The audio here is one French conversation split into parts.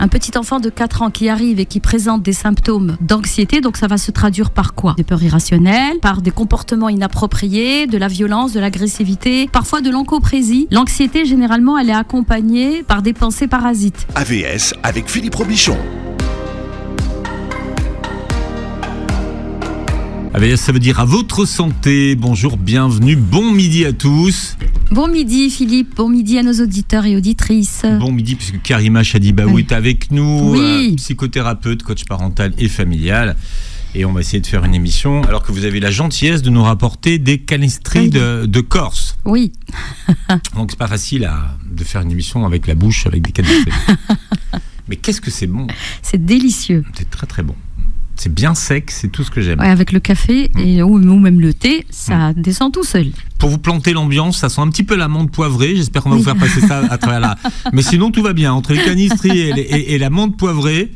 Un petit enfant de 4 ans qui arrive et qui présente des symptômes d'anxiété, donc ça va se traduire par quoi? Des peurs irrationnelles, par des comportements inappropriés, de la violence, de l'agressivité, parfois de l'oncoprésie. L'anxiété, généralement, elle est accompagnée par des pensées parasites. AVS avec Philippe Robichon. AVS, ça veut dire à votre santé. Bonjour, bienvenue, bon midi à tous. Bon midi Philippe, bon midi à nos auditeurs et auditrices. Bon midi, puisque Karima Chadibaou est avec nous, Oui. Psychothérapeute, coach parental et familial. Et on va essayer de faire une émission, alors que vous avez la gentillesse de nous rapporter des canistries de Corse. Oui. Donc c'est pas facile de faire une émission avec la bouche, avec des canistries. Mais qu'est-ce que c'est bon. C'est délicieux. C'est très très bon. C'est bien sec, c'est tout ce que j'aime. Ouais, avec le café ou même le thé, ça descend tout seul. Pour vous planter l'ambiance, ça sent un petit peu la menthe poivrée. J'espère qu'on va vous faire passer ça à travers là. Mais sinon, tout va bien. Entre les canistries et la menthe poivrée,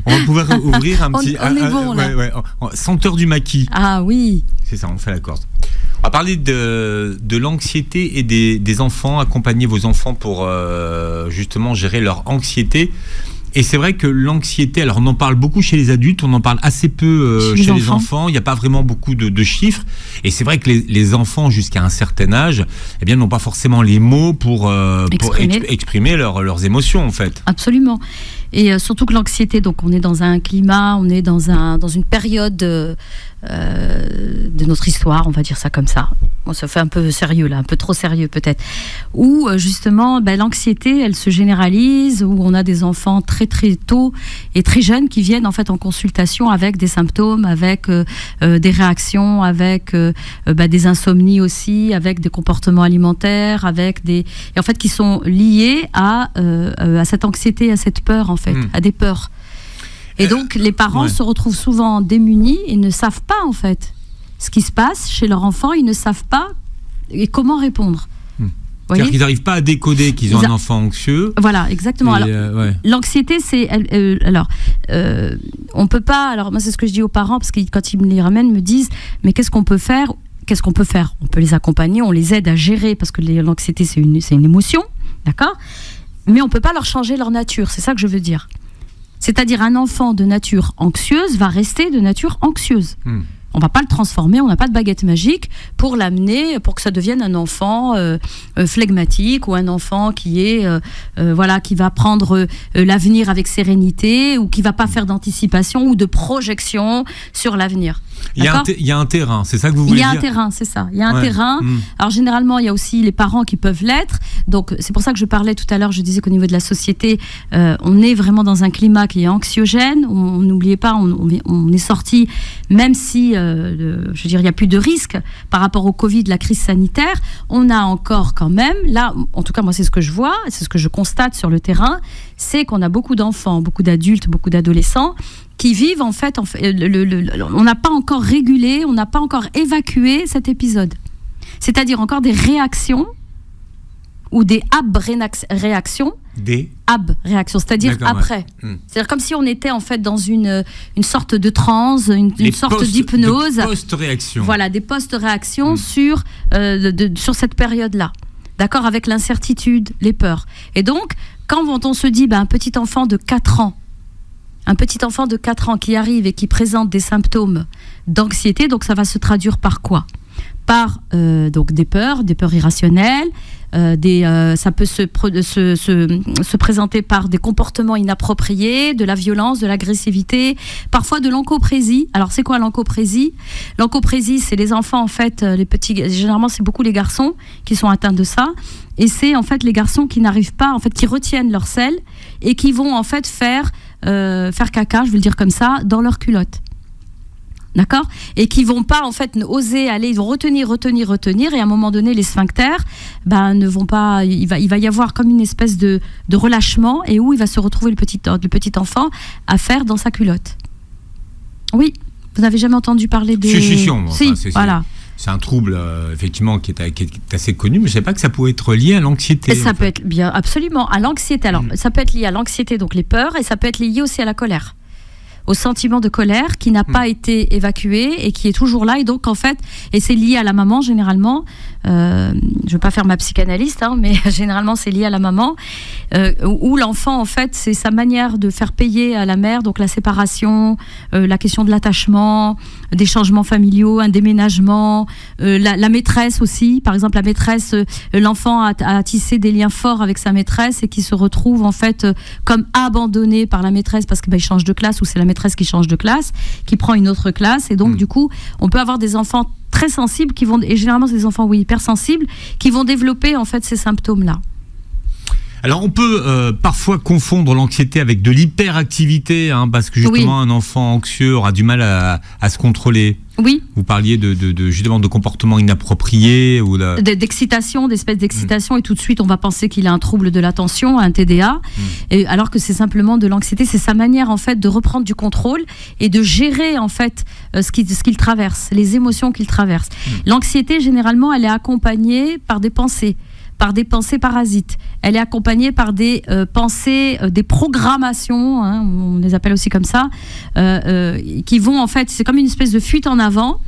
on va pouvoir ouvrir un petit... On est bon, là. Senteur du maquis. Ah oui. C'est ça, on fait la Corse. On va parler de l'anxiété et des enfants. Accompagner vos enfants pour justement gérer leur anxiété. Et c'est vrai que l'anxiété, alors on en parle beaucoup chez les adultes, on en parle assez peu chez les enfants. Il n'y a pas vraiment beaucoup de chiffres. Et c'est vrai que les enfants, jusqu'à un certain âge, eh bien, n'ont pas forcément les mots pour exprimer leurs émotions, en fait. Absolument. Et surtout que l'anxiété, donc on est dans un climat, on est dans une période de notre histoire, on va dire ça comme ça. Bon, ça fait un peu sérieux là, un peu trop sérieux peut-être. Où justement, l'anxiété, elle se généralise, où on a des enfants très très tôt et très jeunes qui viennent en fait en consultation avec des symptômes, avec des réactions, avec des insomnies aussi, avec des comportements alimentaires, et en fait qui sont liés à cette anxiété, à cette peur en fait, à des peurs. Et donc les parents se retrouvent souvent démunis et ne savent pas en fait ce qui se passe chez leur enfant, ils ne savent pas et comment répondre. C'est-à-dire qu'ils n'arrivent pas à décoder qu'ils ont un enfant anxieux. Voilà, exactement. L'anxiété, c'est... on peut pas... Alors, moi, c'est ce que je dis aux parents, parce que quand ils me les ramènent, ils me disent, mais qu'est-ce qu'on peut faire ? On peut les accompagner, on les aide à gérer, parce que l'anxiété, c'est une émotion, d'accord ? Mais on ne peut pas leur changer leur nature, c'est ça que je veux dire. C'est-à-dire, un enfant de nature anxieuse va rester de nature anxieuse. On ne va pas le transformer, on n'a pas de baguette magique pour l'amener, pour que ça devienne un enfant flegmatique ou un enfant qui va prendre l'avenir avec sérénité ou qui ne va pas faire d'anticipation ou de projection sur l'avenir. Il y a un terrain, c'est ça que vous voulez dire ? Il y a un terrain, c'est ça. Il y a un terrain. Alors généralement, il y a aussi les parents qui peuvent l'être. Donc c'est pour ça que je parlais tout à l'heure, je disais qu'au niveau de la société, on est vraiment dans un climat qui est anxiogène. N'oubliez pas, on est sorti, même si, je veux dire, il n'y a plus de risque par rapport au Covid, la crise sanitaire, on a encore quand même, là, en tout cas moi c'est ce que je vois, c'est ce que je constate sur le terrain, c'est qu'on a beaucoup d'enfants, beaucoup d'adultes, beaucoup d'adolescents qui vivent en fait on n'a pas encore régulé, on n'a pas encore évacué cet épisode. C'est-à-dire encore des réactions ou des ab-réactions. Des ab-réactions, c'est-à-dire après. C'est-à-dire comme si on était en fait dans une sorte de transe, une sorte d'hypnose. Des post-réactions. Voilà, des post-réactions sur cette période-là. D'accord, avec l'incertitude, les peurs. Et donc, quand on se dit, un petit enfant de 4 ans, qui arrive et qui présente des symptômes d'anxiété, donc ça va se traduire par quoi ? Par donc des peurs irrationnelles, ça peut se présenter par des comportements inappropriés, de la violence, de l'agressivité, parfois de l'oncoprésie. Alors c'est quoi l'oncoprésie ? L'oncoprésie, c'est les enfants en fait, les petits, généralement c'est beaucoup les garçons qui sont atteints de ça, et c'est en fait les garçons qui n'arrivent pas, en fait, qui retiennent leur selle et qui vont en fait faire caca, je vais le dire comme ça, dans leur culotte. D'accord ? Et qui vont pas en fait oser aller, ils vont retenir, et à un moment donné les sphincters ne vont pas, il va y avoir comme une espèce de relâchement, et où il va se retrouver le petit enfant à faire dans sa culotte. Oui, vous n'avez jamais entendu parler de... Si, voilà. C'est un trouble effectivement qui est assez connu, mais je ne savais pas que ça pouvait être lié à l'anxiété. Et ça peut être bien, absolument, à l'anxiété. Alors ça peut être lié à l'anxiété, donc les peurs, et ça peut être lié aussi à la colère. au sentiment de colère qui n'a pas été évacué et qui est toujours là. Et donc, en fait, et c'est lié à la maman généralement. Je ne veux pas faire ma psychanalyste, mais généralement, c'est lié à la maman. Où l'enfant, en fait, c'est sa manière de faire payer à la mère, donc la séparation, la question de l'attachement, des changements familiaux, un déménagement, la maîtresse aussi. Par exemple, la maîtresse, l'enfant a tissé des liens forts avec sa maîtresse et qui se retrouve en fait comme abandonné par la maîtresse parce qu'il change de classe, ou c'est la maîtresse qui change de classe, qui prend une autre classe. Et donc, du coup, on peut avoir des enfants très sensibles qui vont, et généralement c'est des enfants hypersensibles, qui vont développer en fait ces symptômes-là. Alors on peut parfois confondre l'anxiété avec de l'hyperactivité, parce que justement un enfant anxieux aura du mal à se contrôler. Oui. Vous parliez justement de comportements inappropriés ou d'excitation, d'espèces d'excitation, et tout de suite on va penser qu'il a un trouble de l'attention, un TDA, et alors que c'est simplement de l'anxiété. C'est sa manière en fait de reprendre du contrôle et de gérer en fait ce qu'il traverse, les émotions qu'il traverse. L'anxiété généralement elle est accompagnée par des pensées parasites. Elle est accompagnée par des pensées, des programmations, on les appelle aussi comme ça, qui vont en fait, c'est comme une espèce de fuite en avant,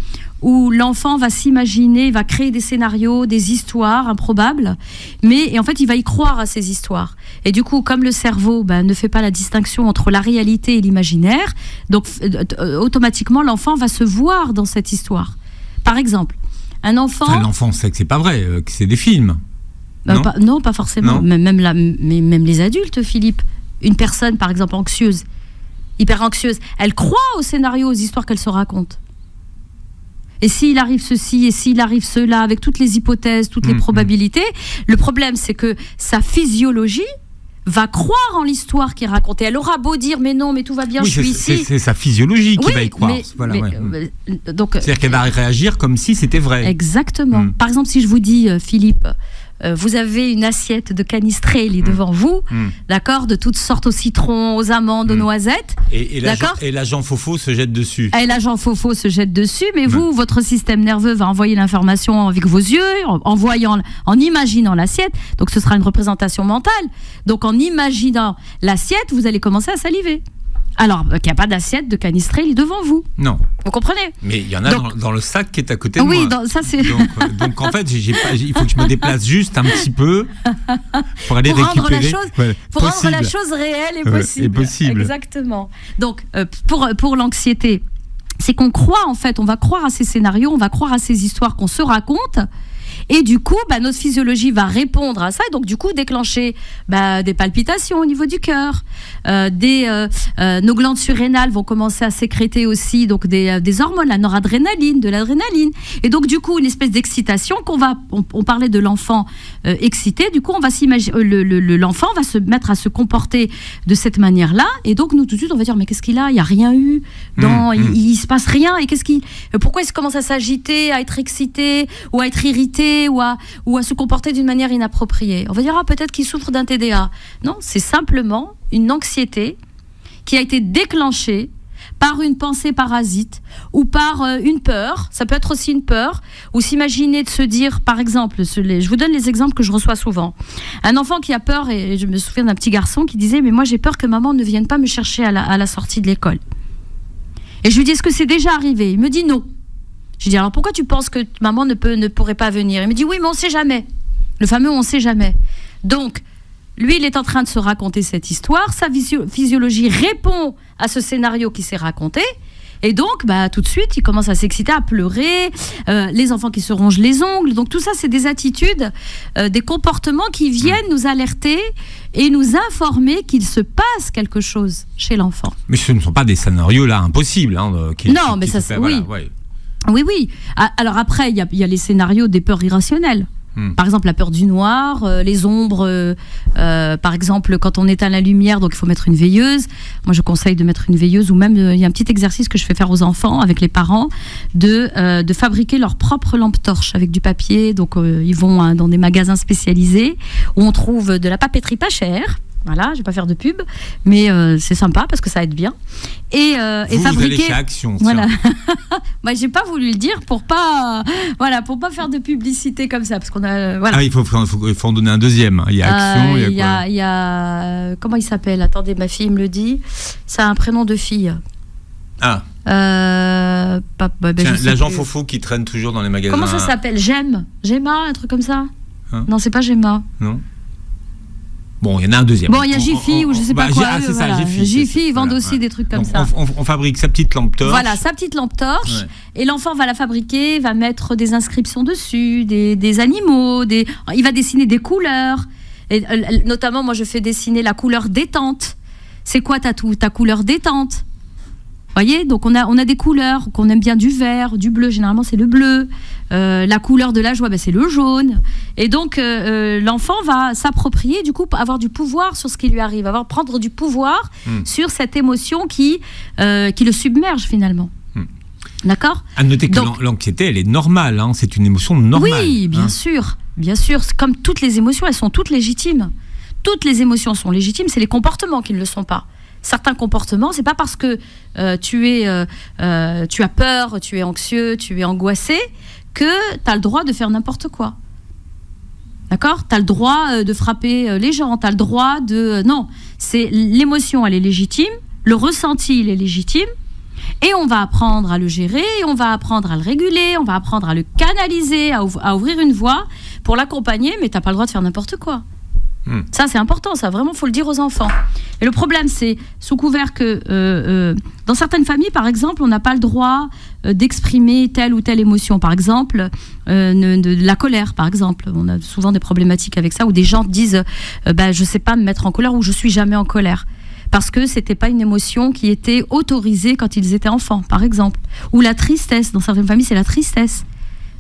où l'enfant va s'imaginer, va créer des scénarios, des histoires improbables, et en fait il va y croire à ces histoires. Et du coup, comme le cerveau ne fait pas la distinction entre la réalité et l'imaginaire, donc automatiquement l'enfant va se voir dans cette histoire. Par exemple, un enfant... Enfin, l'enfant sait que c'est pas vrai, que c'est des films. Non, pas forcément. Non. Même les adultes, Philippe. Une personne, par exemple, anxieuse, hyper anxieuse, elle croit aux scénarios, aux histoires qu'elle se raconte. Et s'il arrive ceci, et s'il arrive cela, avec toutes les hypothèses, toutes les probabilités, le problème, c'est que sa physiologie va croire en l'histoire qui est racontée. Elle aura beau dire, mais non, mais tout va bien, je suis ici. C'est sa physiologie qui va y croire. Donc, c'est-à-dire qu'elle va réagir comme si c'était vrai. Exactement. Par exemple, si je vous dis, Philippe, vous avez une assiette de canestrelli devant vous, d'accord, de toutes sortes, au citron, aux amandes, aux noisettes. Et l'agent Fofo se jette dessus. Et l'agent Fofo se jette dessus, mais vous, votre système nerveux va envoyer l'information avec vos yeux, en imaginant l'assiette. Donc ce sera une représentation mentale. Donc en imaginant l'assiette, vous allez commencer à saliver. Alors qu'il n'y a pas d'assiette de canestrelli devant vous. Non. Vous comprenez ? Mais il y en a dans le sac qui est à côté de moi. Oui, ça c'est... Donc en fait, il faut que je me déplace juste un petit peu pour aller récupérer. Pour rendre la chose réelle et possible. Exactement. Donc pour l'anxiété, c'est qu'on croit en fait, on va croire à ces scénarios, on va croire à ces histoires qu'on se raconte. Et du coup, notre physiologie va répondre à ça, et donc du coup déclencher des palpitations au niveau du cœur, nos glandes surrénales vont commencer à sécréter aussi donc des hormones, la noradrénaline, de l'adrénaline, et donc du coup une espèce d'excitation on parlait de l'enfant excité, du coup on va s'imaginer, l'enfant va se mettre à se comporter de cette manière-là, et donc nous tout de suite on va dire mais qu'est-ce qu'il a ? Il n'y a rien eu, il se passe rien, et pourquoi il se commence à s'agiter, à être excité ou à être irrité ou à se comporter d'une manière inappropriée. On va dire peut-être qu'il souffre d'un TDA. Non, c'est simplement une anxiété qui a été déclenchée par une pensée parasite ou par une peur. Ça peut être aussi une peur, ou s'imaginer de se dire, par exemple, je vous donne les exemples que je reçois souvent. Un enfant qui a peur, et je me souviens d'un petit garçon qui disait, mais moi j'ai peur que maman ne vienne pas me chercher à la sortie de l'école. Et je lui dis, est-ce que c'est déjà arrivé ? Il me dit non. Je dis, alors pourquoi tu penses que maman ne pourrait pas venir ? Il me dit, oui, mais on ne sait jamais. Le fameux on ne sait jamais. Donc, lui, il est en train de se raconter cette histoire. Sa physiologie répond à ce scénario qui s'est raconté. Et donc, tout de suite, il commence à s'exciter, à pleurer. Les enfants qui se rongent les ongles. Donc, tout ça, c'est des attitudes, des comportements qui viennent nous alerter et nous informer qu'il se passe quelque chose chez l'enfant. Mais ce ne sont pas des scénarios là impossibles. Non, mais ça, c'est... Oui. Oui. Alors après, il y a les scénarios des peurs irrationnelles. Par exemple, la peur du noir, les ombres. Par exemple, quand on éteint la lumière, donc il faut mettre une veilleuse. Moi, je conseille de mettre une veilleuse, ou même, il y a un petit exercice que je fais faire aux enfants, avec les parents, de fabriquer leur propre lampe torche avec du papier. Donc, ils vont dans des magasins spécialisés où on trouve de la papeterie pas chère. Voilà, je ne vais pas faire de pub, mais c'est sympa parce que ça aide bien. Et fabriquer. Vous allez chez Action. Voilà. J'ai pas voulu le dire pour pas faire de publicité comme ça, parce qu'on a. Voilà. Ah, il faut en donner un deuxième. Il y a Action. Il y a comment il s'appelle ? Attendez, ma fille me le dit. Ça a un prénom de fille. Ah. Tiens, l'agent Fofo qui traîne toujours dans les magasins. Comment ça s'appelle? Gemma, un truc comme ça? Hein? Non, c'est pas Gemma. Non. Bon, il y en a un deuxième. Bon, il y a Jiffy ou je sais pas quoi. C'est ça, voilà. Jiffy, ils vendent aussi des trucs comme ça. On fabrique sa petite lampe torche. Voilà, sa petite lampe torche. Ouais. Et l'enfant va la fabriquer, va mettre des inscriptions dessus, des animaux, il va dessiner des couleurs. Et, notamment, moi, je fais dessiner la couleur détente. C'est quoi ta couleur détente? Voyez, donc on a des couleurs qu'on aime bien, du vert, du bleu, généralement c'est le bleu. La couleur de la joie, c'est le jaune. Et donc l'enfant va s'approprier, du coup, avoir du pouvoir sur ce qui lui arrive, prendre du pouvoir sur cette émotion qui le submerge finalement. D'accord ? À noter que l'anxiété, elle est normale, hein, c'est une émotion normale. Oui, bien sûr. Comme toutes les émotions, elles sont toutes légitimes. Toutes les émotions sont légitimes, c'est les comportements qui ne le sont pas. Certains comportements, c'est pas parce que tu as peur, tu es anxieux, tu es angoissé, que tu as le droit de faire n'importe quoi. D'accord ? Tu as le droit de frapper les gens, tu as le droit de... Non, l'émotion, elle est légitime, le ressenti, il est légitime, et on va apprendre à le gérer, on va apprendre à le réguler, on va apprendre à le canaliser, à ouvrir une voie pour l'accompagner, mais tu n'as pas le droit de faire n'importe quoi. Ça, c'est important, ça, vraiment, il faut le dire aux enfants. Et le problème, c'est, sous couvert que dans certaines familles, par exemple, on n'a pas le droit d'exprimer telle ou telle émotion. Par exemple, de la colère, par exemple. On a souvent des problématiques avec ça, où des gens disent je ne sais pas me mettre en colère, ou je ne suis jamais en colère. Parce que ce n'était pas une émotion qui était autorisée quand ils étaient enfants, par exemple. Ou la tristesse, dans certaines familles, c'est la tristesse.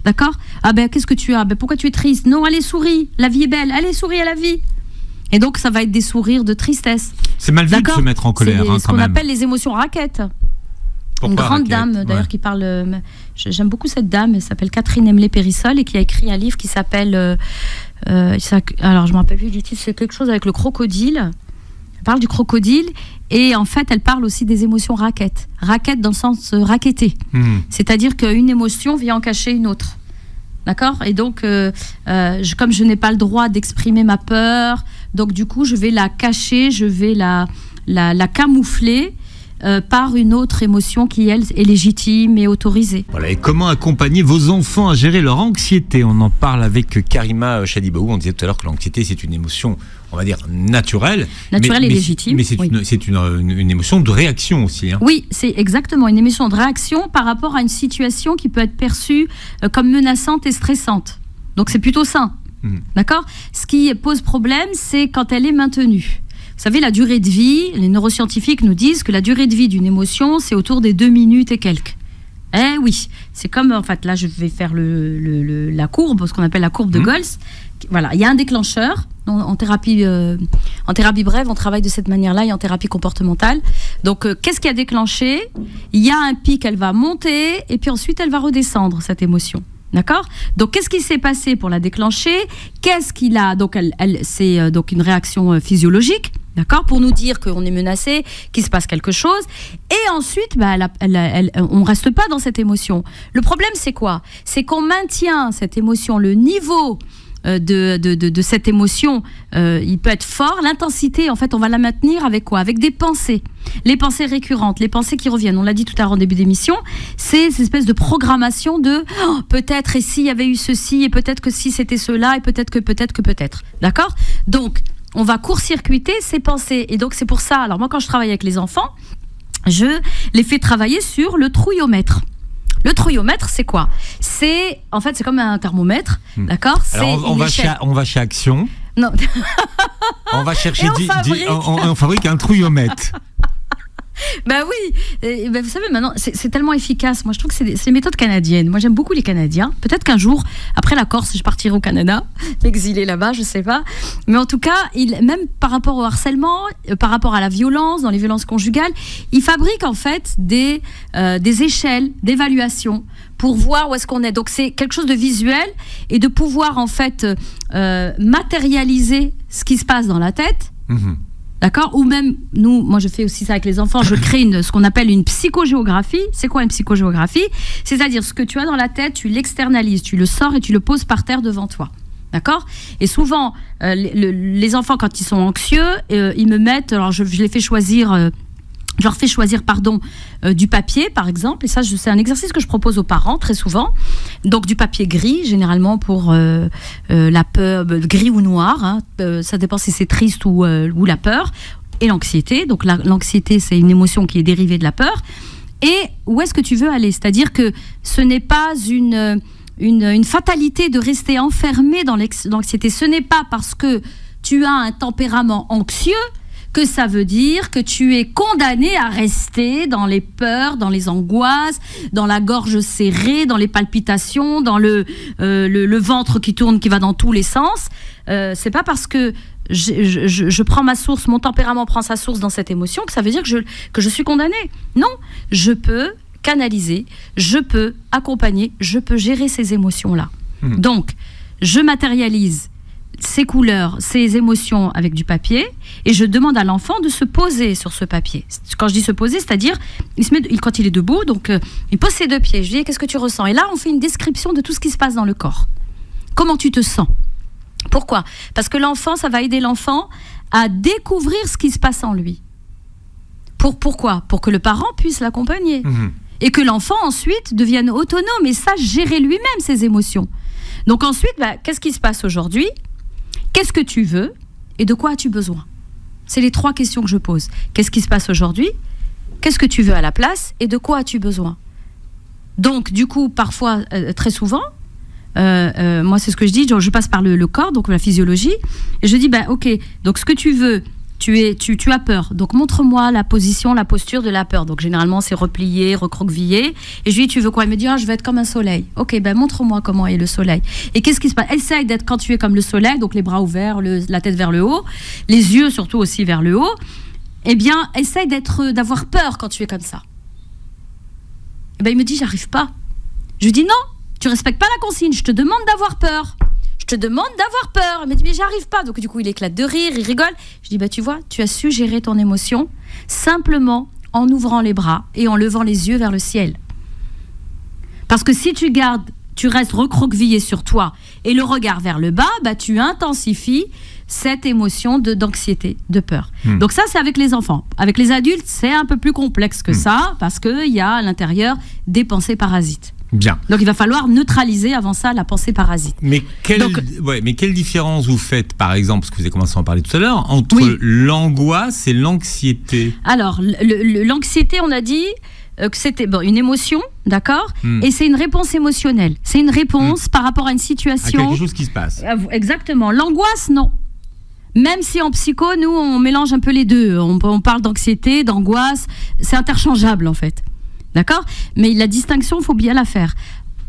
D'accord ? Ah qu'est-ce que tu as ? Pourquoi tu es triste ? Non, allez, souris, la vie est belle, allez, souris à la vie. Et donc, ça va être des sourires de tristesse. C'est mal vu de se mettre en colère, c'est ce qu'on appelle les émotions raquettes. Pourquoi une grande dame, d'ailleurs, qui parle... J'aime beaucoup cette dame, elle s'appelle Catherine Emlé-Périssol, et qui a écrit un livre qui s'appelle... alors, je ne me rappelle plus du titre, c'est quelque chose avec le crocodile. Elle parle du crocodile, et en fait, elle parle aussi des émotions raquettes. Raquettes dans le sens raqueter. C'est-à-dire qu'une émotion vient en cacher une autre. D'accord ? Et donc, comme je n'ai pas le droit d'exprimer ma peur, donc du coup, je vais la cacher, je vais la camoufler par une autre émotion qui, elle, est légitime et autorisée. Voilà, et comment accompagner vos enfants à gérer leur anxiété ? On en parle avec Karima Chadibaou. On disait tout à l'heure que l'anxiété, c'est une émotion, on va dire, naturelle. Naturelle et légitime. Mais c'est une émotion de réaction aussi. Hein. Oui, c'est exactement une émotion de réaction par rapport à une situation qui peut être perçue comme menaçante et stressante. Donc c'est plutôt sain. D'accord ? Ce qui pose problème, c'est quand elle est maintenue. Vous savez, la durée de vie, les neuroscientifiques nous disent que la durée de vie d'une émotion, c'est autour des 2 minutes et quelques. Eh oui, c'est comme, en fait, là, je vais faire la courbe, ce qu'on appelle la courbe de Gols. Voilà, il y a un déclencheur. En thérapie brève, on travaille de cette manière-là, et en thérapie comportementale. Donc, qu'est-ce qui a déclenché ? Il y a un pic, elle va monter, et puis ensuite, elle va redescendre, cette émotion. D'accord ? Donc, qu'est-ce qui s'est passé pour la déclencher ? Qu'est-ce qu'il a ? Donc, c'est donc une réaction physiologique, d'accord ? Pour nous dire qu'on est menacé, qu'il se passe quelque chose. Et ensuite, on ne reste pas dans cette émotion. Le problème, c'est quoi ? C'est qu'on maintient cette émotion, le niveau de cette émotion, il peut être fort. L'intensité, en fait, on va la maintenir avec quoi ? Avec des pensées. Les pensées récurrentes, les pensées qui reviennent. On l'a dit tout à l'heure en début d'émission, c'est cette espèce de programmation de peut-être, et s'il y avait eu ceci, et peut-être que si c'était cela, et peut-être que. D'accord ? Donc, on va court-circuiter ces pensées. Et donc, c'est pour ça, alors moi, quand je travaille avec les enfants, je les fais travailler sur le trouillomètre. Le trouillomètre, c'est quoi ? C'est comme un thermomètre, d'accord ? Alors, on va chez Action. Non. On va chercher on fabrique un trouillomètre. Oui, vous savez, maintenant, c'est tellement efficace. Moi, je trouve que c'est des méthodes canadiennes. Moi, j'aime beaucoup les Canadiens. Peut-être qu'un jour, après la Corse, je partirai au Canada, m'exiler là-bas, je sais pas. Mais en tout cas, même par rapport au harcèlement, par rapport à la violence, dans les violences conjugales, ils fabriquent en fait des échelles d'évaluation pour voir où est-ce qu'on est. Donc, c'est quelque chose de visuel et de pouvoir en fait matérialiser ce qui se passe dans la tête. D'accord ? Ou même, moi je fais aussi ça avec les enfants, je crée ce qu'on appelle une psychogéographie. C'est quoi une psychogéographie ? C'est-à-dire ce que tu as dans la tête, tu l'externalises, tu le sors et tu le poses par terre devant toi. D'accord ? Et souvent, les enfants, quand ils sont anxieux, ils me mettent, alors je les fais choisir Je leur fais choisir, du papier, par exemple. Et ça, c'est un exercice que je propose aux parents très souvent. Donc, du papier gris, généralement pour la peur, gris ou noir. Hein, ça dépend si c'est triste ou la peur. Et l'anxiété. Donc, l'anxiété, c'est une émotion qui est dérivée de la peur. Et où est-ce que tu veux aller ? C'est-à-dire que ce n'est pas une fatalité de rester enfermé dans l'anxiété. Ce n'est pas parce que tu as un tempérament anxieux que ça veut dire que tu es condamné à rester dans les peurs, dans les angoisses, dans la gorge serrée, dans les palpitations, dans le ventre qui tourne, qui va dans tous les sens. C'est pas parce que je prends ma source, mon tempérament prend sa source dans cette émotion que ça veut dire que je suis condamné. Non, je peux canaliser, je peux accompagner, je peux gérer ces émotions-là. Donc, je matérialise ces couleurs, ces émotions avec du papier et je demande à l'enfant de se poser sur ce papier. Quand je dis se poser, c'est-à-dire quand il est debout, donc il pose ses deux pieds. Je lui dis qu'est-ce que tu ressens ? Et là, on fait une description de tout ce qui se passe dans le corps. Comment tu te sens ? Pourquoi ? Parce que l'enfant, ça va aider l'enfant à découvrir ce qui se passe en lui. Pourquoi ? Pour que le parent puisse l'accompagner. Et que l'enfant ensuite devienne autonome et sache gérer lui-même ses émotions. Donc ensuite, qu'est-ce qui se passe aujourd'hui ? Qu'est-ce que tu veux et de quoi as-tu besoin ? C'est les 3 questions que je pose. Qu'est-ce qui se passe aujourd'hui ? Qu'est-ce que tu veux à la place et de quoi as-tu besoin ? Donc, du coup, parfois, très souvent, moi, c'est ce que je dis, je passe par le corps, donc la physiologie, et je dis, ok, donc ce que tu veux, tu as peur, donc montre-moi la position, la posture de la peur. Donc généralement c'est replié, recroquevillé. Et je lui dis tu veux quoi ? Il me dit je vais être comme un soleil. Ok, montre-moi comment est le soleil. Et qu'est-ce qui se passe ? Essaye d'être quand tu es comme le soleil, donc les bras ouverts, la tête vers le haut, les yeux surtout aussi vers le haut. Eh bien, essaye d'avoir peur quand tu es comme ça. Et il me dit j'arrive pas. Je lui dis non, tu respectes pas la consigne. Je te demande d'avoir peur. Je te demande d'avoir peur. Il me dit, mais j'arrive pas. Donc, du coup, il éclate de rire, il rigole. Je dis, tu vois, tu as su gérer ton émotion simplement en ouvrant les bras et en levant les yeux vers le ciel. Parce que si tu restes recroquevillé sur toi et le regard vers le bas, tu intensifies cette émotion d'anxiété, de peur. Donc ça, c'est avec les enfants. Avec les adultes, c'est un peu plus complexe que ça parce qu'il y a à l'intérieur des pensées parasites. Bien. Donc il va falloir neutraliser avant ça la pensée parasite. Mais quelle différence vous faites, par exemple, parce que vous avez commencé à en parler tout à l'heure, entre l'angoisse et l'anxiété ? Alors, l'anxiété, on a dit que c'était une émotion, d'accord ? Et c'est une réponse émotionnelle. C'est une réponse par rapport à une situation. À quelque chose qui se passe. Exactement. L'angoisse, non. Même si en psycho, nous, on mélange un peu les deux. On parle d'anxiété, d'angoisse. C'est interchangeable, en fait. D'accord ? Mais la distinction, il faut bien la faire.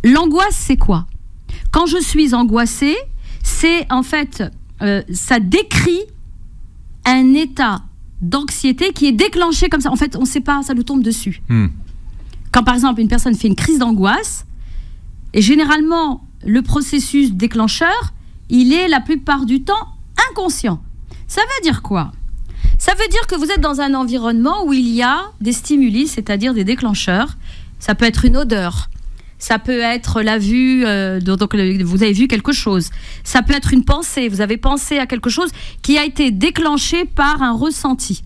L'angoisse, c'est quoi ? Quand je suis angoissée, c'est en fait, ça décrit un état d'anxiété qui est déclenché comme ça. En fait, on ne sait pas, ça nous tombe dessus. Quand par exemple, une personne fait une crise d'angoisse, et généralement, le processus déclencheur, il est la plupart du temps inconscient. Ça veut dire quoi ? Ça veut dire que vous êtes dans un environnement où il y a des stimuli, c'est-à-dire des déclencheurs. Ça peut être une odeur, ça peut être la vue, donc vous avez vu quelque chose. Ça peut être une pensée, vous avez pensé à quelque chose qui a été déclenché par un ressenti.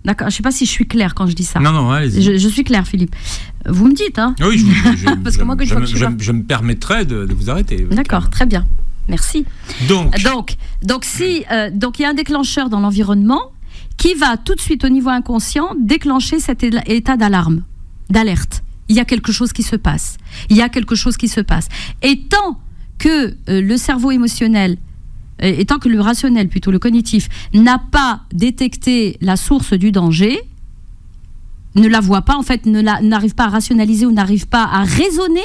D'accord, je ne sais pas si je suis claire quand je dis ça. Non, allez-y. Je suis claire, Philippe. Vous me dites, hein ? Oui, parce que moi, je me permettrai de vous arrêter. D'accord, très bien. Merci. Donc, il y a un déclencheur dans l'environnement qui va tout de suite au niveau inconscient déclencher cet état d'alarme, d'alerte. Il y a quelque chose qui se passe. Et tant que le cerveau émotionnel, et tant que le rationnel, plutôt le cognitif, n'a pas détecté la source du danger, ne la voit pas, en fait, n'arrive pas à rationaliser ou n'arrive pas à raisonner,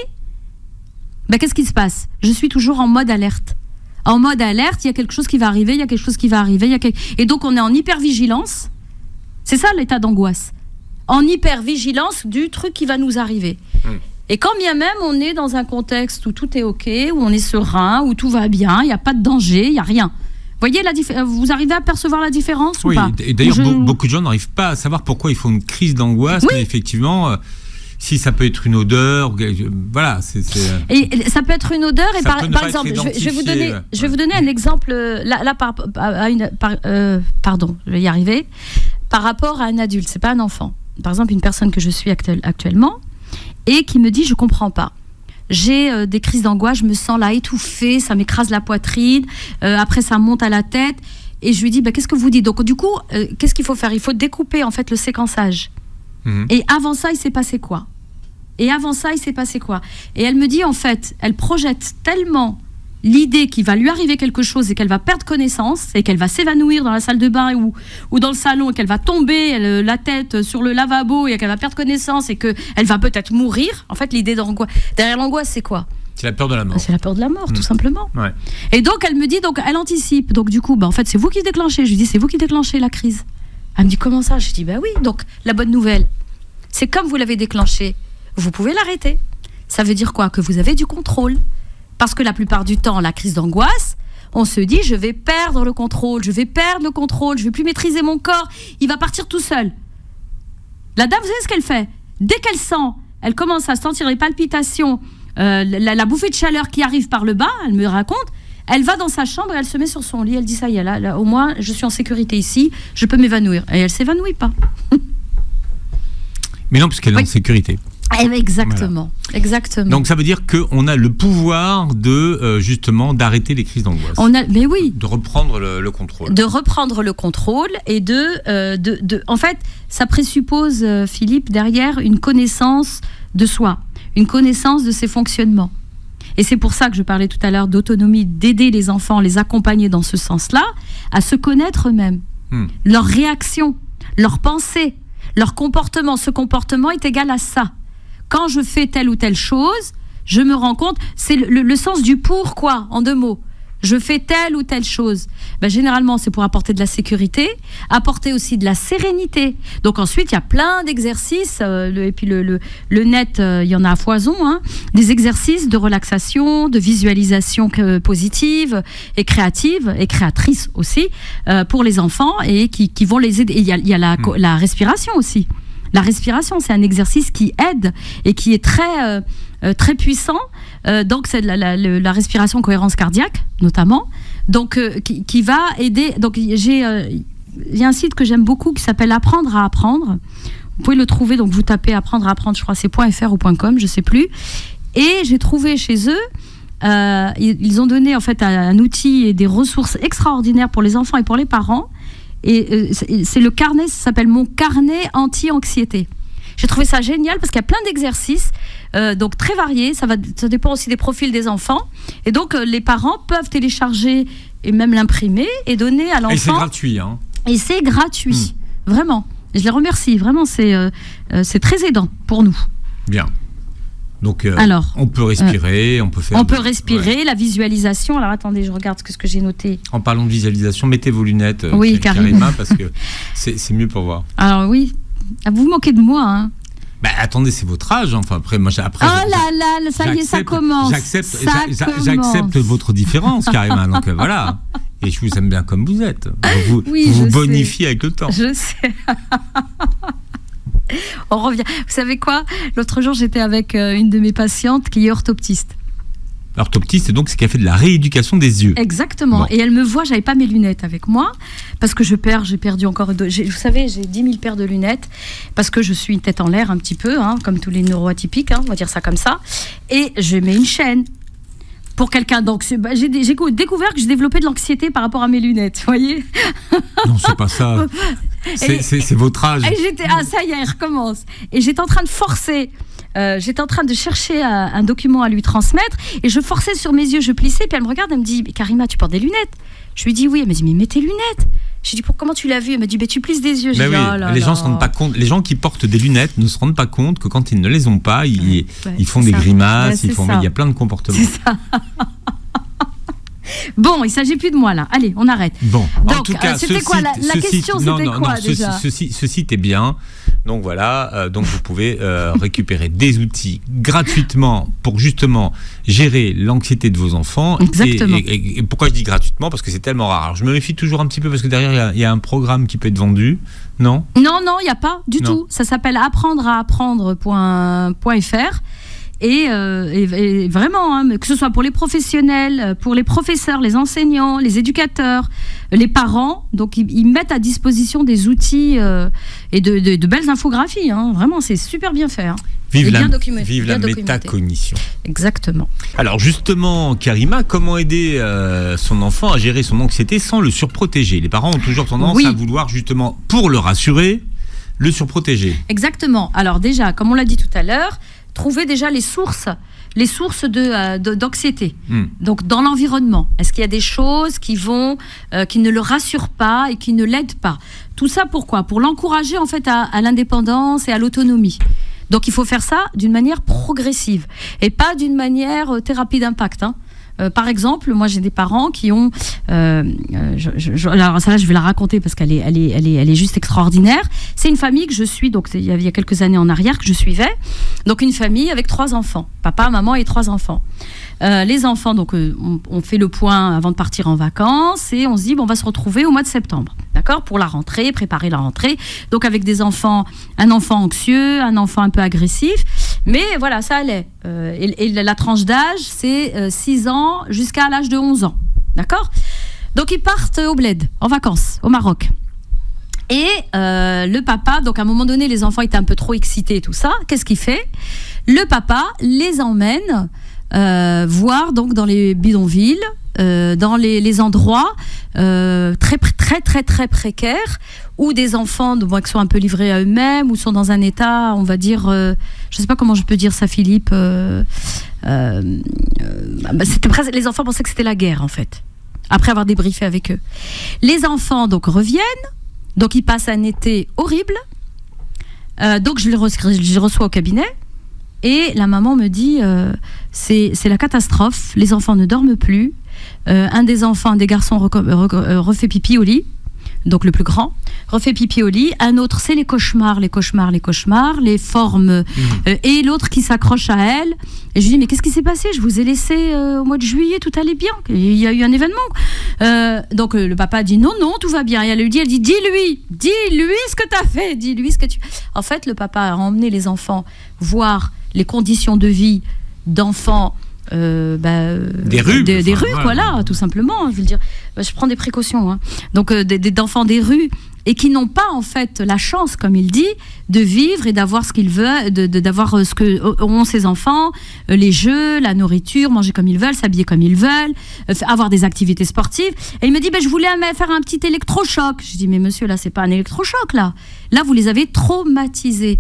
qu'est-ce qui se passe ? Je suis toujours en mode alerte. En mode alerte, il y a quelque chose qui va arriver, Et donc, on est en hypervigilance. C'est ça, l'état d'angoisse. En hypervigilance du truc qui va nous arriver. Et quand bien même, on est dans un contexte où tout est OK, où on est serein, où tout va bien, il n'y a pas de danger, il n'y a rien. Voyez vous arrivez à percevoir la différence ou pas ? Et d'ailleurs, beaucoup de gens n'arrivent pas à savoir pourquoi ils font une crise d'angoisse. Oui. Mais effectivement... si ça peut être une odeur, voilà. Et ça peut être une odeur. Et par exemple, je vais vous donner un exemple. Pardon, je vais y arriver. Par rapport à un adulte, c'est pas un enfant. Par exemple, une personne que je suis actuellement et qui me dit, je comprends pas. J'ai des crises d'angoisse, je me sens là étouffée, ça m'écrase la poitrine, après ça monte à la tête, et je lui dis qu'est-ce que vous dites? Donc du coup, qu'est-ce qu'il faut faire? Il faut découper en fait le séquençage. Et avant ça, il s'est passé quoi? Et elle me dit en fait, elle projette tellement l'idée qu'il va lui arriver quelque chose et qu'elle va perdre connaissance et qu'elle va s'évanouir dans la salle de bain ou dans le salon et qu'elle va tomber la tête sur le lavabo et qu'elle va perdre connaissance et qu'elle va peut-être mourir. En fait, l'idée d'angoisse, derrière l'angoisse, c'est quoi? C'est la peur de la mort. C'est la peur de la mort, tout simplement. Ouais. Et donc, elle me dit, elle anticipe. Donc, du coup, en fait, c'est vous qui déclenchez. Je lui dis, c'est vous qui déclenchez la crise. Elle me dit, comment ça? Je dis, oui. Donc, la bonne nouvelle, c'est comme vous l'avez déclenché, vous pouvez l'arrêter. Ça veut dire quoi? Que vous avez du contrôle. Parce que la plupart du temps, la crise d'angoisse, on se dit, je vais perdre le contrôle, je vais plus maîtriser mon corps, il va partir tout seul. La dame, vous savez ce qu'elle fait? Dès qu'elle elle commence à sentir les palpitations, la bouffée de chaleur qui arrive par le bas, elle me raconte, elle va dans sa chambre et elle se met sur son lit, elle dit, ça y est, là, au moins, je suis en sécurité ici, je peux m'évanouir. Et elle s'évanouit pas. Mais non, puisqu'elle est en sécurité. Exactement, voilà. Exactement. Donc ça veut dire qu'on a le pouvoir de justement d'arrêter les crises d'angoisse. Mais oui. De reprendre le contrôle. De reprendre le contrôle et en fait, ça présuppose, Philippe, derrière une connaissance de soi, une connaissance de ses fonctionnements. Et c'est pour ça que je parlais tout à l'heure d'autonomie, d'aider les enfants, les accompagner dans ce sens-là, à se connaître eux-mêmes, leurs réactions, leurs pensées, leur comportement. Ce comportement est égal à ça. Quand je fais telle ou telle chose, je me rends compte, c'est le sens du pourquoi, en 2 mots. Je fais telle ou telle chose. Généralement, c'est pour apporter de la sécurité, apporter aussi de la sérénité. Donc ensuite, il y a plein d'exercices, et puis le net, il y en a à foison, des exercices de relaxation, de visualisation positive et créative, et créatrice aussi, pour les enfants, et qui vont les aider. Et il y a la respiration aussi. La respiration, c'est un exercice qui aide et qui est très, très puissant. Donc, c'est la respiration cohérence cardiaque, notamment. Donc, qui va aider. Donc, il y a un site que j'aime beaucoup qui s'appelle Apprendre à apprendre. Vous pouvez le trouver. Donc, vous tapez Apprendre à apprendre, je crois, c'est .fr ou .com, je ne sais plus. Et j'ai trouvé chez eux, ils ont donné en fait un outil et des ressources extraordinaires pour les enfants et pour les parents. Et c'est le carnet, ça s'appelle mon carnet anti-anxiété. J'ai trouvé ça génial parce qu'il y a plein d'exercices, donc très variés. Ça dépend aussi des profils des enfants. Et donc les parents peuvent télécharger et même l'imprimer et donner à l'enfant. Et c'est gratuit, Et c'est gratuit, vraiment. Et je les remercie. Vraiment, c'est très aidant pour nous. Bien. Donc, alors, on peut respirer, on peut faire... On peut respirer, la visualisation. Alors, attendez, je regarde ce que j'ai noté. En parlant de visualisation, mettez vos lunettes, oui, Karima, parce que c'est mieux pour voir. Alors, oui. Vous vous moquez de moi, attendez, c'est votre âge. Enfin, après, moi, ça y est, ça commence. J'accepte votre différence, Karima. Donc, voilà. Et je vous aime bien comme vous êtes. Vous bonifiez avec le temps. Je sais. On revient. Vous savez quoi? L'autre jour, j'étais avec une de mes patientes qui est orthoptiste. Orthoptiste, donc, c'est qui a fait de la rééducation des yeux. Exactement. Bon. Et elle me voit, j'avais pas mes lunettes avec moi, parce que j'ai perdu encore... vous savez, j'ai 10 000 paires de lunettes, parce que je suis une tête en l'air un petit peu, comme tous les neuroatypiques, on va dire ça comme ça. Et je mets une chaîne. Pour quelqu'un, donc j'ai découvert que j'ai développé de l'anxiété par rapport à mes lunettes, vous voyez? Non, c'est pas ça. C'est votre âge. Et ça y est, elle recommence. Et j'étais en train de forcer. J'étais en train de chercher un document à lui transmettre. Et je forçais sur mes yeux, je plissais. Puis elle me regarde, elle me dit, mais Karima, tu portes des lunettes? Je lui dis oui. Elle me dit, mais mets tes lunettes. Je lui dis, comment tu l'as vu? Elle me dit, tu plisses des yeux. Mais oui, les gens se rendent pas compte. Les gens qui portent des lunettes ne se rendent pas compte que quand ils ne les ont pas, ils font des grimaces, il y a plein de comportements. C'est ça. Bon, il s'agit plus de moi là. Allez, on arrête. Bon, donc, en tout cas, c'était quoi la question? C'était quoi déjà? Ce site est bien. Donc voilà, donc vous pouvez récupérer des outils gratuitement pour justement gérer l'anxiété de vos enfants. Exactement. Et pourquoi je dis gratuitement? Parce que c'est tellement rare. Alors, je me méfie toujours un petit peu parce que derrière il y a un programme qui peut être vendu. Non, il n'y a pas du tout. Ça s'appelle apprendre-à-apprendre.fr. Et vraiment, hein, que ce soit pour les professionnels, pour les professeurs, les enseignants, les éducateurs, les parents, donc ils mettent à disposition des outils et de belles infographies. Hein. Vraiment, c'est super bien fait. Hein. Vive la métacognition. Exactement. Alors justement, Karima, comment aider son enfant à gérer son anxiété sans le surprotéger? Les parents ont toujours tendance à vouloir justement, pour le rassurer, le surprotéger. Exactement. Alors déjà, comme on l'a dit tout à l'heure, trouver déjà les sources d'anxiété. Donc dans l'environnement, est-ce qu'il y a des choses qui ne le rassurent pas et qui ne l'aident pas? Tout ça pourquoi? Pour l'encourager en fait à l'indépendance et à l'autonomie. Donc il faut faire ça d'une manière progressive et pas d'une manière thérapie d'impact. Hein. Par exemple, moi j'ai des parents qui ont, alors ça là je vais la raconter parce qu'elle est juste extraordinaire. C'est une famille que je suis, donc il y a quelques années en arrière que je suivais. Donc une famille avec 3 enfants, papa, maman et 3 enfants. Les enfants, donc on fait le point avant de partir en vacances et on se dit on va se retrouver au mois de septembre, d'accord, pour la rentrée, préparer la rentrée. Donc avec des enfants, un enfant anxieux, un enfant un peu agressif, mais voilà, ça allait. Et la tranche d'âge, c'est 6 ans jusqu'à l'âge de 11 ans, d'accord. Donc ils partent au bled, en vacances, au Maroc. Et le papa, donc à un moment donné, les enfants étaient un peu trop excités et tout ça. Qu'est-ce qu'il fait? Le papa les emmène voir donc dans les bidonvilles, dans les endroits très précaires où des enfants qui sont un peu livrés à eux-mêmes ou sont dans un état, on va dire, je sais pas comment je peux dire ça, Philippe. C'était presque, les enfants pensaient que c'était la guerre en fait. Après avoir débriefé avec eux, les enfants donc reviennent, donc ils passent un été horrible. Donc je les reçois au cabinet. Et la maman me dit, c'est la catastrophe, les enfants ne dorment plus. Un des garçons refait pipi au lit, donc le plus grand, refait pipi au lit. Un autre, c'est les cauchemars, les formes. Et l'autre qui s'accroche à elle. Et je lui dis, mais qu'est-ce qui s'est passé? Je vous ai laissé au mois de juillet, tout allait bien. Il y a eu un événement. Donc le papa dit, non, tout va bien. Et elle lui dit, dis-lui ce que tu as fait. Dis-lui ce que tu... En fait, le papa a emmené les enfants voir les conditions de vie d'enfants des rues, voilà, tout simplement. Je veux dire, je prends des précautions. Hein. Donc d'enfants des rues et qui n'ont pas en fait la chance, comme il dit, de vivre et d'avoir ce qu'ils veulent, d'avoir ce que ont ces enfants, les jeux, la nourriture, manger comme ils veulent, s'habiller comme ils veulent, avoir des activités sportives. Et il me dit, je voulais faire un petit électrochoc. Je dis, mais monsieur, là, c'est pas un électrochoc, là. Là, vous les avez traumatisés.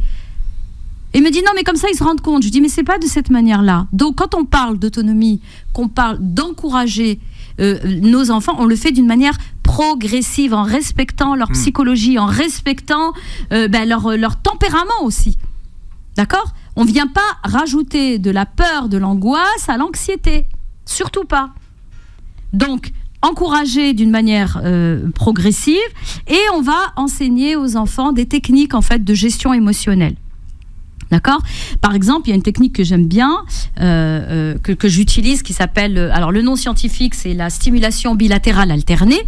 Et il me dit non mais comme ça ils se rendent compte. Je dis mais c'est pas de cette manière-là. Donc quand on parle d'autonomie, qu'on parle d'encourager nos enfants, on le fait d'une manière progressive, en respectant leur psychologie, en respectant leur tempérament aussi. D'accord ? On ne vient pas rajouter de la peur, de l'angoisse à l'anxiété. Surtout pas. Donc encourager d'une manière progressive et on va enseigner aux enfants des techniques en fait de gestion émotionnelle. D'accord ? Par exemple, il y a une technique que j'aime bien, que j'utilise, qui s'appelle... Alors, le nom scientifique, c'est la stimulation bilatérale alternée.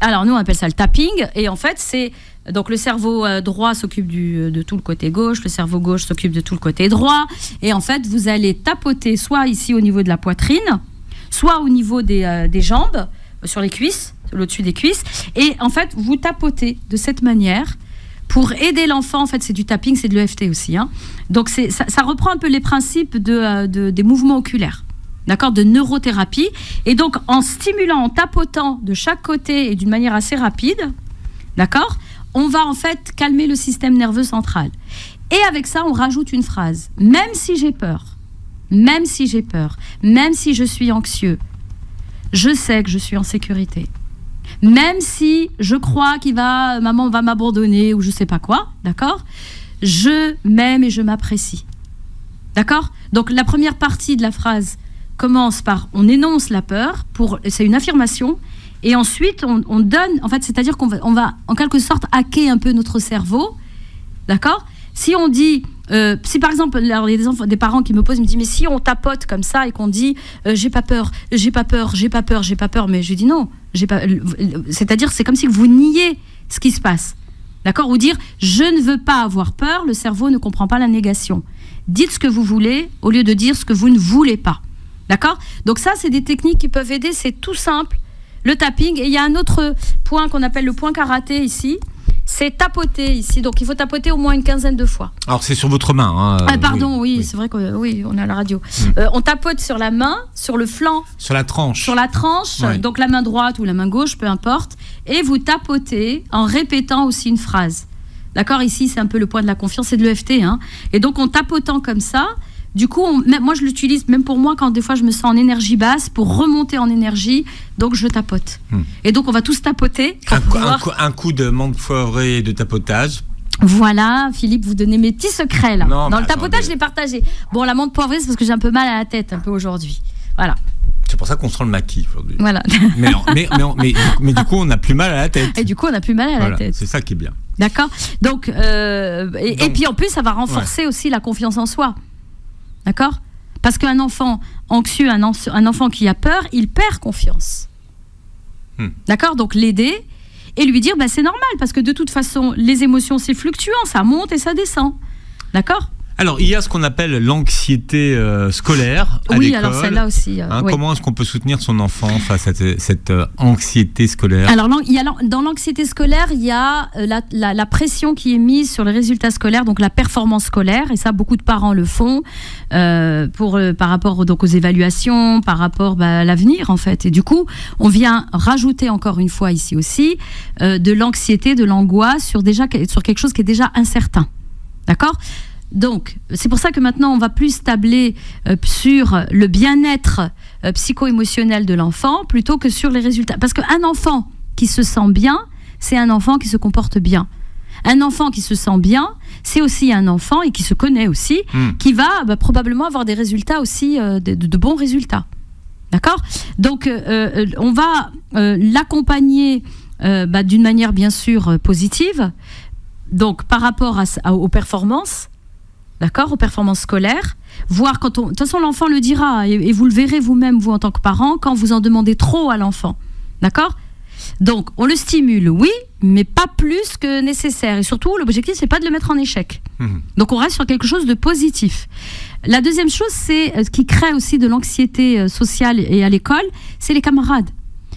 Alors, nous, on appelle ça le tapping. Et en fait, c'est... Donc, le cerveau droit s'occupe de tout le côté gauche, le cerveau gauche s'occupe de tout le côté droit. Et en fait, vous allez tapoter soit ici au niveau de la poitrine, soit au niveau des jambes, sur les cuisses, au-dessus des cuisses. Et en fait, vous tapotez de cette manière... Pour aider l'enfant, en fait, c'est du tapping, c'est de l'EFT aussi. Hein. Donc, ça reprend un peu les principes des mouvements oculaires, d'accord, de neurothérapie. Et donc, en stimulant, en tapotant de chaque côté et d'une manière assez rapide, d'accord, on va en fait calmer le système nerveux central. Et avec ça, on rajoute une phrase. Même si j'ai peur, même si je suis anxieux, je sais que je suis en sécurité. Même si je crois maman va m'abandonner ou je sais pas quoi, d'accord ? Je m'aime et je m'apprécie. D'accord ? Donc la première partie de la phrase, commence par, on énonce la peur, c'est une affirmation, et ensuite on donne, en fait, c'est-à-dire qu'on va en quelque sorte hacker un peu notre cerveau, d'accord ? Si on dit, si par exemple, alors, il y a des parents qui me posent, ils me disent, mais si on tapote comme ça et qu'on dit, j'ai pas peur, mais je dis non, c'est-à-dire c'est comme si vous niez ce qui se passe, d'accord ? Ou dire, je ne veux pas avoir peur, le cerveau ne comprend pas la négation. Dites ce que vous voulez au lieu de dire ce que vous ne voulez pas. D'accord ? Donc ça, c'est des techniques qui peuvent aider, c'est tout simple. Le tapping, et il y a un autre point qu'on appelle le point karaté ici, c'est tapoter ici. Donc il faut tapoter au moins une 15aine de fois. Alors c'est sur votre main. Pardon, oui, c'est vrai qu'on on est à la radio. On tapote sur la main, sur le flanc. Sur la tranche. Sur la tranche, donc la main droite ou la main gauche, peu importe. Et vous tapotez en répétant aussi une phrase. D'accord ? Ici, c'est un peu le point de la confiance, c'est de l'EFT. Hein. Et donc en tapotant comme ça, du coup, moi je l'utilise même pour moi quand des fois je me sens en énergie basse pour remonter en énergie, donc je tapote. Et donc on va tous tapoter. Un coup de menthe poivrée de tapotage. Voilà, Philippe, vous donnez mes petits secrets là. Non, dans le tapotage, je l'ai partagé. Bon, la menthe poivrée, c'est parce que j'ai un peu mal à la tête un peu aujourd'hui. Voilà. C'est pour ça qu'on sent le maquis aujourd'hui. Voilà. Mais du coup, on n'a plus mal à la tête. Et du coup, on n'a plus mal à la tête. C'est ça qui est bien. D'accord. Donc, et puis en plus, ça va renforcer aussi la confiance en soi. D'accord ? Parce qu'un enfant anxieux, un enfant qui a peur, il perd confiance. D'accord ? Donc l'aider et lui dire, c'est normal, parce que de toute façon, les émotions, c'est fluctuant, ça monte et ça descend. D'accord ? Alors, il y a ce qu'on appelle l'anxiété scolaire à l'école. Oui, alors celle-là aussi. Oui. Comment est-ce qu'on peut soutenir son enfant face à cette anxiété scolaire ? Alors, dans l'anxiété scolaire, il y a la pression qui est mise sur les résultats scolaires, donc la performance scolaire, et ça, beaucoup de parents le font par rapport donc, aux évaluations, par rapport à l'avenir, en fait. Et du coup, on vient rajouter encore une fois ici aussi de l'anxiété, de l'angoisse sur quelque chose qui est déjà incertain. D'accord ? Donc, c'est pour ça que maintenant, on va plus tabler sur le bien-être psycho-émotionnel de l'enfant plutôt que sur les résultats. Parce qu'un enfant qui se sent bien, c'est un enfant qui se comporte bien. Un enfant qui se sent bien, c'est aussi un enfant, et qui se connaît aussi, qui va probablement avoir des résultats aussi, de bons résultats. D'accord ? Donc, on va l'accompagner d'une manière bien sûr positive, donc par rapport aux performances. D'accord, aux performances scolaires, voir de toute façon l'enfant le dira, et vous le verrez vous-même, vous en tant que parent, quand vous en demandez trop à l'enfant, d'accord ? Donc on le stimule, oui, mais pas plus que nécessaire, et surtout l'objectif c'est pas de le mettre en échec. Donc on reste sur quelque chose de positif. La deuxième chose, c'est ce qui crée aussi de l'anxiété sociale et à l'école, c'est les camarades,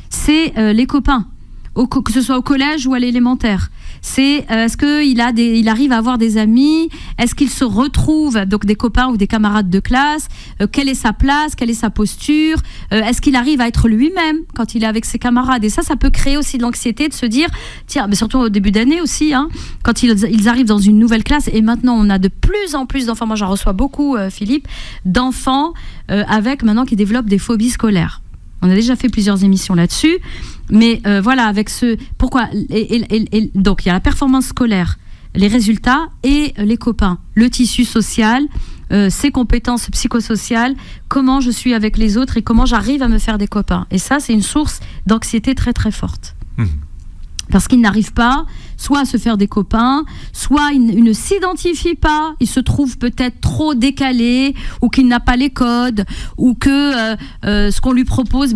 c'est les copains, que ce soit au collège ou à l'élémentaire. C'est est-ce qu'il arrive à avoir des amis, est-ce qu'il se retrouve, donc des copains ou des camarades de classe, quelle est sa place, quelle est sa posture, est-ce qu'il arrive à être lui-même quand il est avec ses camarades, et ça peut créer aussi de l'anxiété de se dire, tiens, mais surtout au début d'année aussi, quand ils arrivent dans une nouvelle classe, et maintenant on a de plus en plus d'enfants, moi j'en reçois beaucoup Philippe, d'enfants avec maintenant qui développent des phobies scolaires. On a déjà fait plusieurs émissions là-dessus, mais voilà, avec pourquoi et donc il y a la performance scolaire, les résultats et les copains, le tissu social, ses compétences psychosociales, comment je suis avec les autres et comment j'arrive à me faire des copains. Et ça, c'est une source d'anxiété très très forte. Parce qu'il n'arrive pas soit à se faire des copains, soit il ne s'identifie pas, il se trouve peut-être trop décalé, ou qu'il n'a pas les codes, ou que ce qu'on lui propose,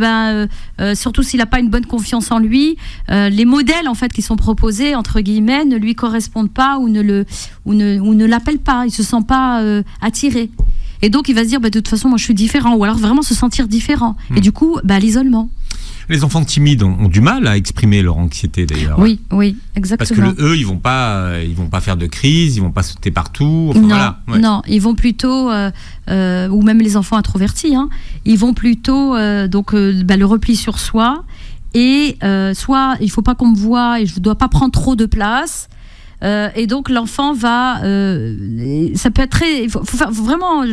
surtout s'il n'a pas une bonne confiance en lui, les modèles en fait qui sont proposés entre guillemets ne lui correspondent pas ou ne l'appellent pas, il se sent pas attiré. Et donc il va se dire de toute façon moi je suis différent, ou alors vraiment se sentir différent. Et du coup l'isolement. Les enfants timides ont du mal à exprimer leur anxiété d'ailleurs. Oui, exactement. Parce que eux, ils vont pas faire de crise, ils vont pas sauter partout. Non, ils vont plutôt, ou même les enfants introvertis, ils vont plutôt le repli sur soi, et soit il faut pas qu'on me voie et je dois pas prendre trop de place. Et donc l'enfant va, ça peut être il faut vraiment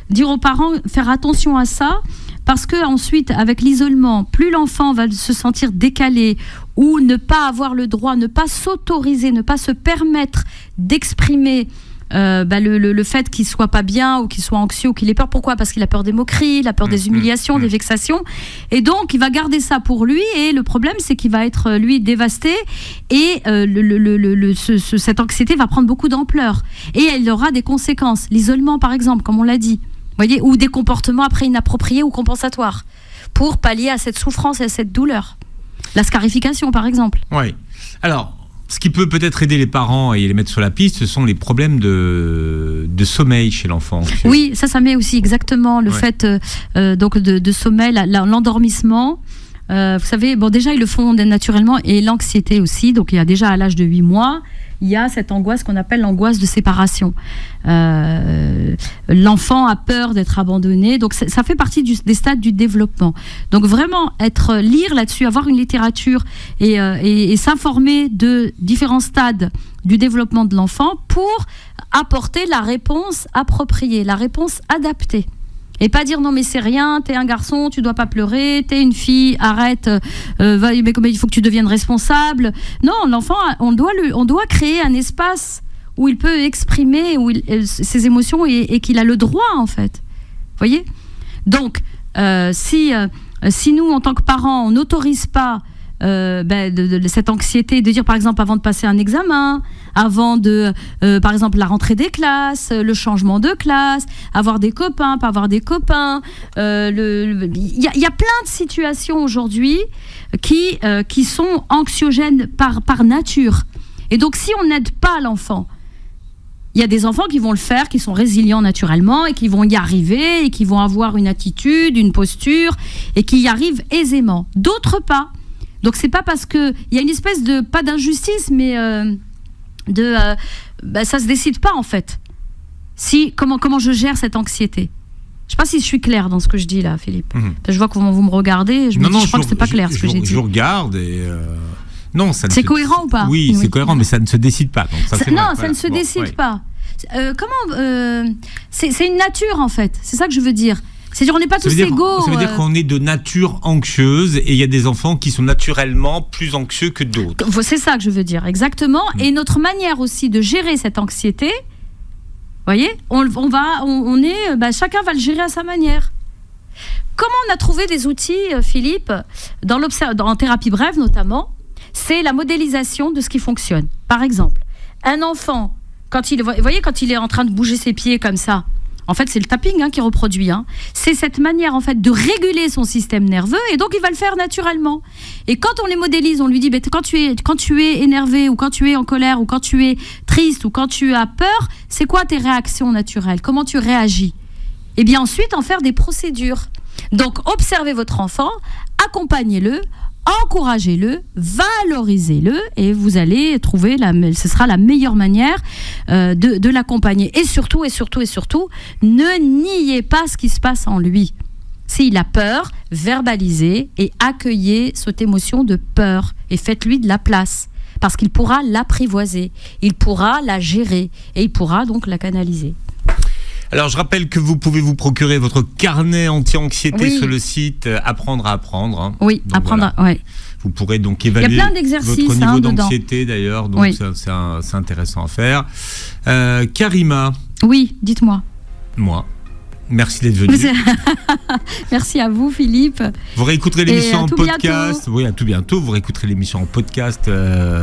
dire aux parents faire attention à ça, parce que ensuite avec l'isolement, plus l'enfant va se sentir décalé ou ne pas avoir le droit, ne pas s'autoriser, ne pas se permettre d'exprimer le fait qu'il soit pas bien ou qu'il soit anxieux ou qu'il ait peur. Pourquoi ? Parce qu'il a peur des moqueries, il a peur des humiliations, des vexations. Et donc, il va garder ça pour lui. Et le problème, c'est qu'il va être, lui, dévasté. Et cette anxiété va prendre beaucoup d'ampleur. Et elle aura des conséquences. L'isolement, par exemple, comme on l'a dit. Voyez, ou des comportements après inappropriés ou compensatoires pour pallier à cette souffrance et à cette douleur. La scarification, par exemple. Oui. Alors, ce qui peut peut-être aider les parents et les mettre sur la piste, ce sont les problèmes de sommeil chez l'enfant. Oui, ça met aussi exactement le fait donc de sommeil, l'endormissement. Vous savez, bon, déjà, ils le font naturellement, et l'anxiété aussi. Donc, il y a déjà à l'âge de 8 mois, il y a cette angoisse qu'on appelle l'angoisse de séparation. L'enfant a peur d'être abandonné. Donc, ça fait partie des stades du développement. Donc, vraiment, lire là-dessus, avoir une littérature et s'informer de différents stades du développement de l'enfant pour apporter la réponse appropriée, la réponse adaptée. Et pas dire non mais c'est rien, t'es un garçon, tu dois pas pleurer, t'es une fille, arrête, mais il faut que tu deviennes responsable. Non, l'enfant, on doit créer un espace où il peut exprimer ses émotions et qu'il a le droit en fait. Voyez ? Donc si nous en tant que parents on n'autorise pas cette anxiété de dire par exemple avant de passer un examen, avant de par exemple la rentrée des classes, le changement de classe, avoir des copains, pas avoir des copains, il y a plein de situations aujourd'hui qui sont anxiogènes par nature. Et donc si on n'aide pas l'enfant, il y a des enfants qui vont le faire, qui sont résilients naturellement et qui vont y arriver et qui vont avoir une attitude, une posture et qui y arrivent aisément. D'autres pas. Donc c'est pas parce que il y a une espèce de pas d'injustice, mais ça se décide pas en fait. Comment je gère cette anxiété. Je sais pas si je suis claire dans ce que je dis là, Philippe. Je vois comment vous me regardez. Je crois que c'est pas clair ce que j'ai dit. Je regarde et non, ça. C'est cohérent ou pas ? Oui, c'est cohérent, mais ça ne se décide pas. Donc ça ne se décide pas. C'est une nature en fait. C'est ça que je veux dire. C'est-à-dire on n'est pas tous égaux. Ça veut dire qu'on est de nature anxieuse et il y a des enfants qui sont naturellement plus anxieux que d'autres. C'est ça que je veux dire, exactement. Et notre manière aussi de gérer cette anxiété, voyez, chacun va le gérer à sa manière. Comment on a trouvé des outils, Philippe, en thérapie brève notamment, c'est la modélisation de ce qui fonctionne. Par exemple, un enfant, quand il est en train de bouger ses pieds comme ça, en fait, c'est le tapping qui reproduit. C'est cette manière en fait de réguler son système nerveux et donc il va le faire naturellement. Et quand on les modélise, on lui dit quand tu es énervé ou quand tu es en colère ou quand tu es triste ou quand tu as peur, c'est quoi tes réactions naturelles ? Comment tu réagis ? Et bien ensuite en faire des procédures. Donc observez votre enfant, accompagnez-le, encouragez-le, valorisez-le et vous allez trouver ce sera la meilleure manière de l'accompagner. Et surtout, ne niez pas ce qui se passe en lui. S'il a peur, verbalisez et accueillez cette émotion de peur et faites-lui de la place. Parce qu'il pourra l'apprivoiser, il pourra la gérer et il pourra donc la canaliser. Alors, je rappelle que vous pouvez vous procurer votre carnet anti-anxiété sur le site Apprendre à apprendre. Oui, donc, apprendre à... Ouais. Vous pourrez donc évaluer votre niveau d'anxiété d'ailleurs, donc c'est intéressant à faire. Karima. Oui, dites-moi. Moi. Merci d'être venu. Merci à vous, Philippe. Vous réécouterez l'émission en podcast. Bientôt. Oui, à tout bientôt. Vous réécouterez l'émission en podcast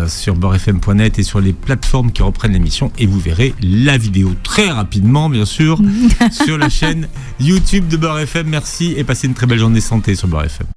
sur beurrefm.net et sur les plateformes qui reprennent l'émission. Et vous verrez la vidéo très rapidement, bien sûr, sur la chaîne YouTube de Beurre FM. Merci et passez une très belle journée santé sur Beurre FM.